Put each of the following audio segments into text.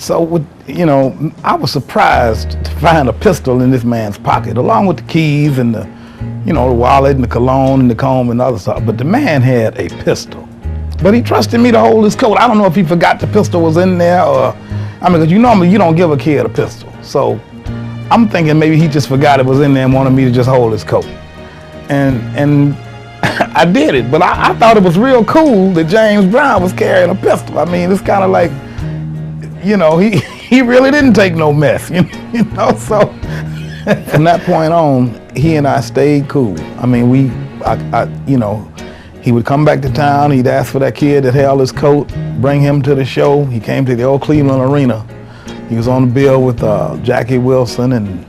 So, I was surprised to find a pistol in this man's pocket, along with the keys and the wallet and the cologne and the comb and other stuff. But the man had a pistol. But he trusted me to hold his coat. I don't know if he forgot the pistol was in there or, because normally you don't give a kid a pistol. So I'm thinking maybe he just forgot it was in there and wanted me to just hold his coat. And I did it, but I thought it was real cool that James Brown was carrying a pistol. It's kind of like, he really didn't take no mess, so from that point on, he and I stayed cool. He would come back to town, he'd ask for that kid that held his coat, bring him to the show. He came to the old Cleveland Arena. He was on the bill with Jackie Wilson, and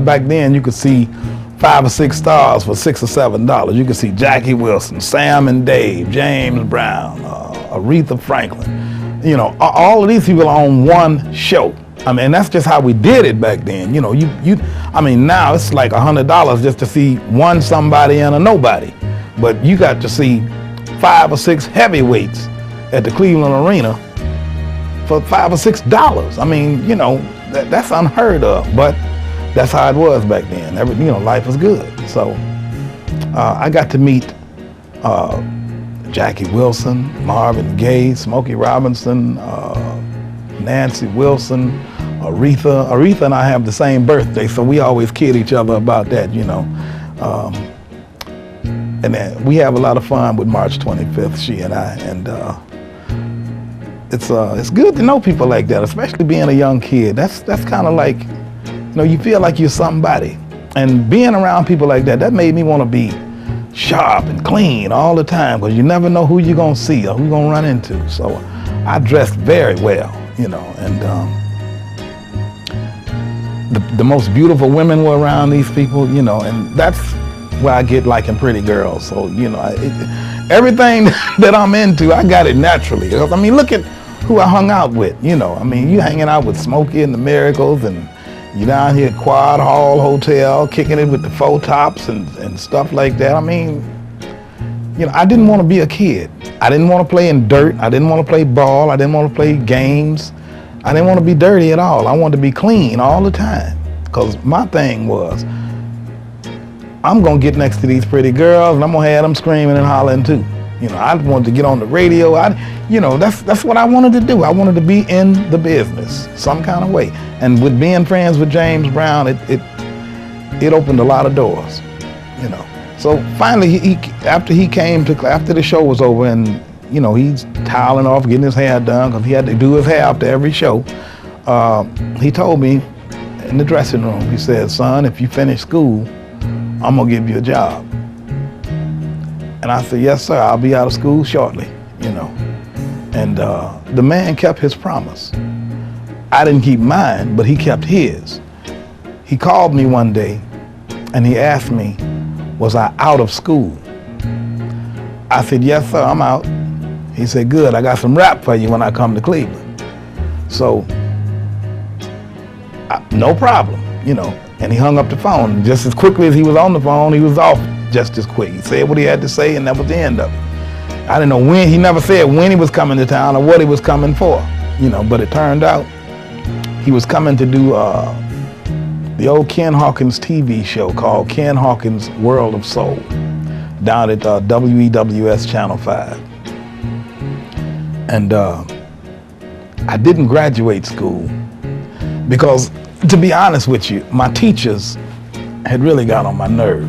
back then you could see 5 or 6 stars for $6 or $7. You could see Jackie Wilson, Sam and Dave, James Brown, Aretha Franklin. All of these people on one show. That's just how we did it back then. Now it's like $100 just to see one somebody and a nobody. But you got to see 5 or 6 heavyweights at the Cleveland Arena for $5 or $6. That's unheard of, but that's how it was back then. Life was good. So I got to meet Jackie Wilson, Marvin Gaye, Smokey Robinson, Nancy Wilson, Aretha. Aretha and I have the same birthday, so we always kid each other about that, and then we have a lot of fun with March 25th, she and I, and it's good to know people like that, especially being a young kid. That's kind of like, you feel like you're somebody, and being around people like that made me want to be sharp and clean all the time, because you never know who you're gonna see or who you're gonna run into. So I dressed very well, and the most beautiful women were around these people, and that's where I get liking pretty girls. So everything that I'm into, I got it naturally. Because look at who I hung out with. You hanging out with Smokey and the Miracles, and you down here at Quad Hall Hotel, kicking it with the Four Tops and stuff like that. I didn't want to be a kid. I didn't want to play in dirt. I didn't want to play ball. I didn't want to play games. I didn't want to be dirty at all. I wanted to be clean all the time. Because my thing was, I'm going to get next to these pretty girls and I'm going to have them screaming and hollering too. I wanted to get on the radio. That's what I wanted to do. I wanted to be in the business some kind of way. And with being friends with James Brown, it opened a lot of doors, So finally, after the show was over, and he's toweling off, getting his hair done, because he had to do his hair after every show. He told me in the dressing room, he said, "Son, if you finish school, I'm gonna give you a job." And I said, "Yes, sir, I'll be out of school shortly," And the man kept his promise. I didn't keep mine, but he kept his. He called me one day and he asked me, was I out of school? I said, "Yes, sir, I'm out." He said, "Good, I got some rap for you when I come to Cleveland." So, no problem, And he hung up the phone. Just as quickly as he was on the phone, he was off just as quick. He said what he had to say, and that was the end of it. I didn't know when. He never said when he was coming to town or what he was coming for, But it turned out he was coming to do the old Ken Hawkins TV show called Ken Hawkins' World of Soul down at WEWS Channel 5. And I didn't graduate school because, to be honest with you, my teachers had really got on my nerve.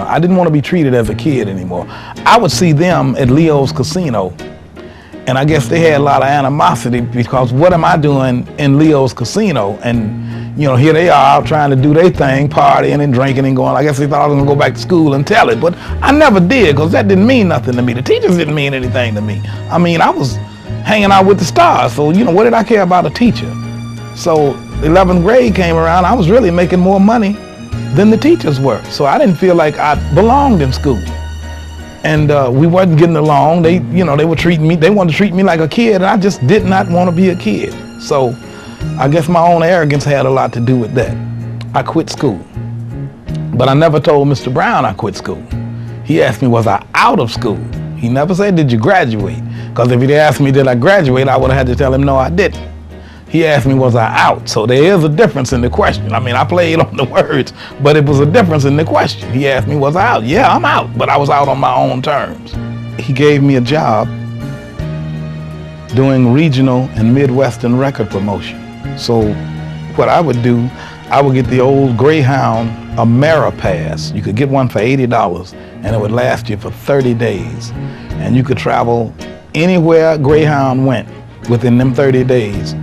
I didn't want to be treated as a kid anymore. I would see them at Leo's Casino, and I guess they had a lot of animosity because what am I doing in Leo's Casino? And, here they are out trying to do their thing, partying and drinking and going. I guess they thought I was going to go back to school and tell it, but I never did, because that didn't mean nothing to me. The teachers didn't mean anything to me. I was hanging out with the stars, so, what did I care about a teacher? So 11th grade came around, I was really making more money than the teachers were. So I didn't feel like I belonged in school. And we wasn't getting along. They were treating me, they wanted to treat me like a kid, and I just did not want to be a kid. So I guess my own arrogance had a lot to do with that. I quit school. But I never told Mr. Brown I quit school. He asked me, was I out of school? He never said, did you graduate? Because if he'd asked me, did I graduate, I would have had to tell him, no, I didn't. He asked me, was I out? So there is a difference in the question. I mean, I played on the words, but it was a difference in the question. He asked me, was I out? Yeah, I'm out, but I was out on my own terms. He gave me a job doing regional and Midwestern record promotion. So what I would do, I would get the old Greyhound Ameripass. You could get one for $80 and it would last you for 30 days. And you could travel anywhere Greyhound went within them 30 days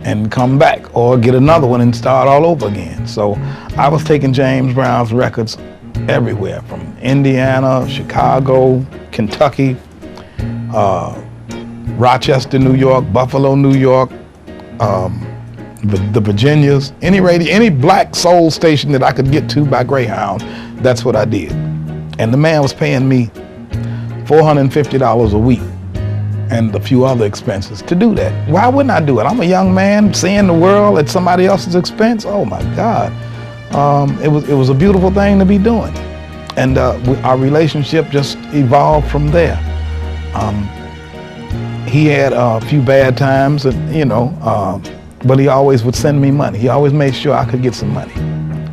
and come back, or get another one and start all over again. So I was taking James Brown's records everywhere, from Indiana, Chicago, Kentucky, Rochester, New York, Buffalo, New York, the Virginias, any black soul station that I could get to by Greyhound, that's what I did. And the man was paying me $450 a week and a few other expenses to do that. Why wouldn't I do it? I'm a young man seeing the world at somebody else's expense. Oh my God. It was a beautiful thing to be doing. And our relationship just evolved from there. He had a few bad times, and but he always would send me money. He always made sure I could get some money.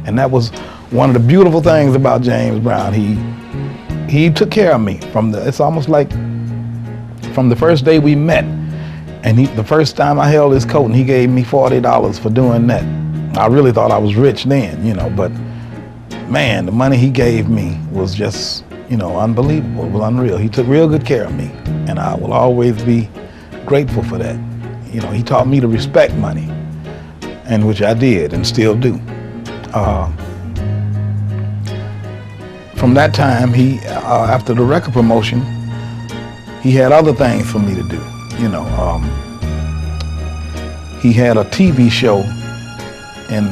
And that was one of the beautiful things about James Brown. He took care of me it's almost like from the first day we met, and the first time I held his coat and he gave me $40 for doing that. I really thought I was rich then, but man, the money he gave me was just, unbelievable. It was unreal. He took real good care of me, and I will always be grateful for that. He taught me to respect money, and which I did and still do. From that time, after the record promotion, he had other things for me to do. He had a TV show in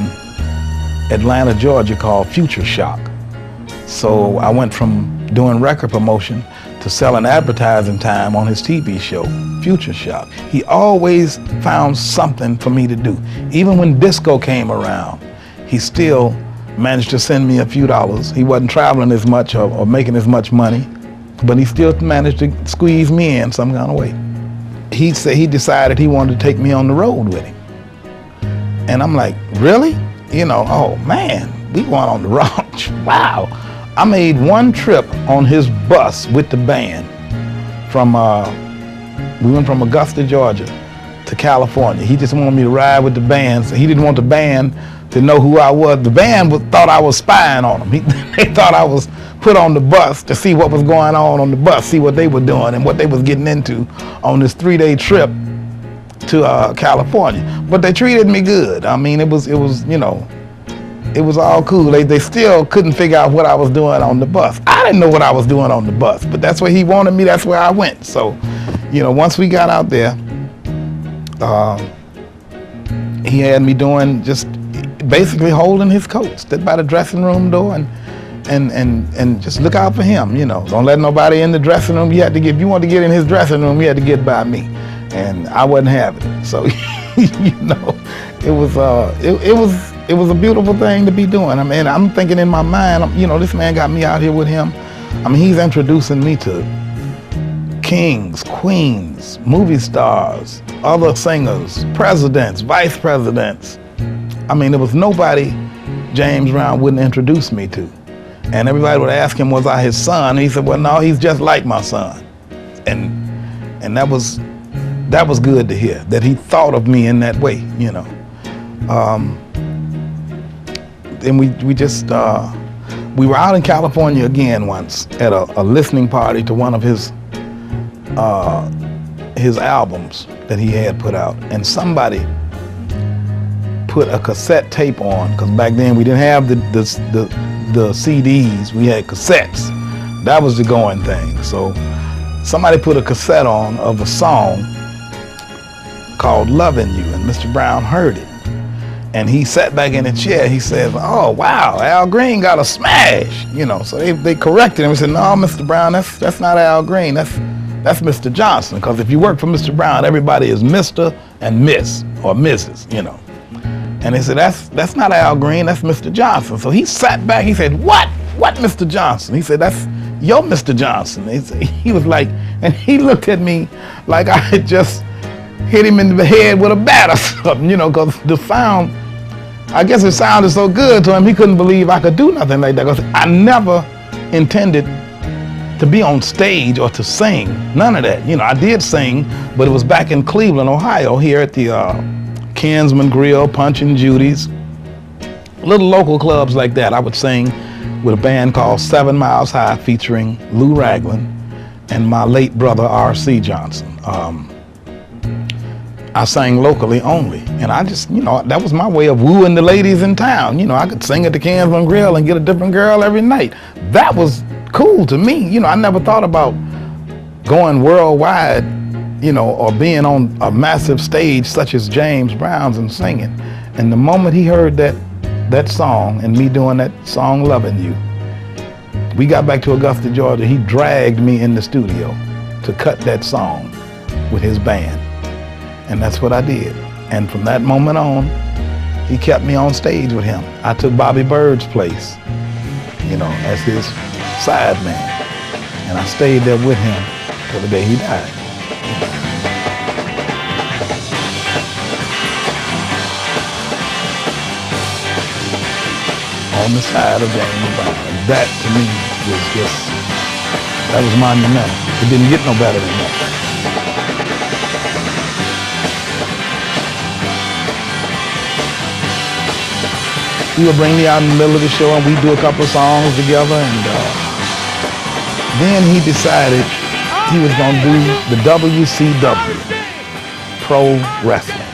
Atlanta, Georgia called Future Shock. So I went from doing record promotion to selling advertising time on his TV show, Future Shock. He always found something for me to do. Even when disco came around, he still managed to send me a few dollars. He wasn't traveling as much or making as much money, but he still managed to squeeze me in some kind of way. He said he decided he wanted to take me on the road with him. And I'm like, really? Oh man, we going on the road. Wow. I made one trip on his bus with the band we went from Augusta, Georgia to California. He just wanted me to ride with the band. So he didn't want the band to know who I was. The band thought I was spying on them. They thought I was put on the bus to see what was going on the bus, see what they were doing and what they was getting into on this 3-day trip to California. But they treated me good. I mean, it was all cool. They still couldn't figure out what I was doing on the bus. I didn't know what I was doing on the bus, but that's where he wanted me, that's where I went. So, once we got out there, he had me doing just basically holding his coat, stood by the dressing room door and just look out for him, Don't let nobody in the dressing room. If you want to get in his dressing room, you had to get by me. And I wasn't having it. So, it was a beautiful thing to be doing. I mean, I'm thinking in my mind, this man got me out here with him. I mean, he's introducing me to kings, queens, movie stars, other singers, presidents, vice presidents. I mean, there was nobody James Brown wouldn't introduce me to. And everybody would ask him, was I his son? And he said, well, no, he's just like my son. And that was good to hear, that he thought of me in that way, And we were out in California again once at a listening party to one of his albums that he had put out, and somebody put a cassette tape on, because back then we didn't have the CDs, we had cassettes. That was the going thing. So somebody put a cassette on of a song called Loving You, and Mr. Brown heard it. And he sat back in the chair. He said, oh, wow, Al Green got a smash. So they corrected him and said, no, Mr. Brown, that's not Al Green. That's Mr. Johnson. Because if you work for Mr. Brown, everybody is Mr. and Miss or Mrs., And they said, that's not Al Green, that's Mr. Johnson. So he sat back, he said, what Mr. Johnson? He said, that's your Mr. Johnson. He was like, and he looked at me like I had just hit him in the head with a bat or something, you know, because the sound, I guess it sounded so good to him, he couldn't believe I could do nothing like that. Because I never intended to be on stage or to sing, none of that. You know, I did sing, but it was back in Cleveland, Ohio, here at the Kinsman Grill, Punch and Judy's, little local clubs like that. I would sing with a band called 7 Miles High featuring Lou Ragland and my late brother, R.C. Johnson. I sang locally only, and I just, you know, that was my way of wooing the ladies in town. You know, I could sing at the Kinsman Grill and get a different girl every night. That was cool to me. You know, I never thought about going worldwide, you know, or being on a massive stage such as James Brown's and singing. And the moment he heard that song and me doing that song, Loving You, we got back to Augusta, Georgia. He dragged me in the studio to cut that song with his band. And that's what I did. And from that moment on, he kept me on stage with him. I took Bobby Bird's place, you know, as his side man. And I stayed there with him till the day he died. On the side of James Brown. And that to me was just, that was monumental. It didn't get no better than that. He would bring me out in the middle of the show and we'd do a couple of songs together, and then he decided he was going to do the WCW, pro wrestling.